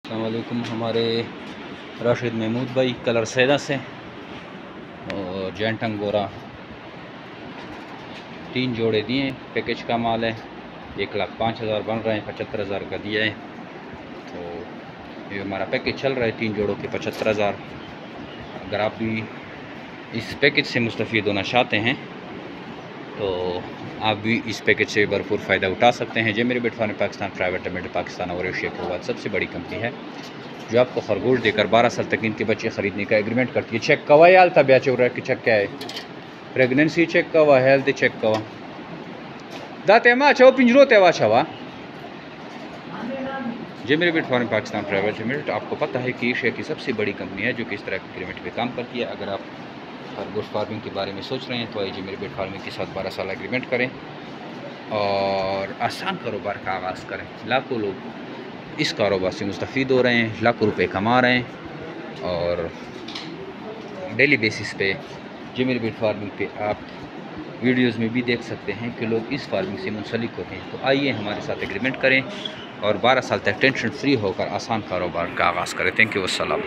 अस्सलाम वालेकुम। हमारे राशिद महमूद भाई कलर सैदा से और जेंट अंगोरा 3 जोड़े दिए हैं। पैकेज का माल है। 1,05,000 बन रहे हैं, 75,000 का दिया है। तो ये हमारा पैकेज चल रहा है 3 जोड़ों के 75,000। अगर आप भी इस पैकेज से मुस्तफ़ीद होना चाहते हैं तो आप भी इस पैकेज से भरपूर फ़ायदा उठा सकते हैं। मेरे bet farm Pakistan private limited Pakistan और एशिया के बाद सबसे बड़ी कंपनी है जो आपको खरगोश देकर 12 साल तक इनके बच्चे ख़रीदने का एग्रीमेंट करती है। चेक कवा याल था ब्याचे रहा कि चेक क्या है, प्रेगनेंसी चेक कवा, हेल्थ चेक कवा दाते मा छो पिंजरो तेवा छवा। मेरे bet farm Pakistan private limited आपको पता है कि एशिया की सबसे बड़ी कंपनी है जो कि इस तरह के एग्रीमेंट पे काम करती है। अगर आप खरगोश फार्मिंग के बारे में सोच रहे हैं तो आइए मेरे बेट फार्मिंग के साथ 12 साल एग्रीमेंट करें और आसान कारोबार का आगाज़ करें। लाखों लोग इस कारोबार से मुस्तफ़ीद हो रहे हैं, लाखों रुपए कमा रहे हैं और डेली बेसिस पे मेरे बेट फार्मिंग पे आप वीडियोस में भी देख सकते हैं कि लोग इस फार्मिंग से मुंसलिक होते हैं। तो आइए हमारे साथ एग्रीमेंट करें और 12 साल तक टेंशन फ्री होकर आसान कारोबार का आगाज़ करें। थैंक यू, अस्सलाम।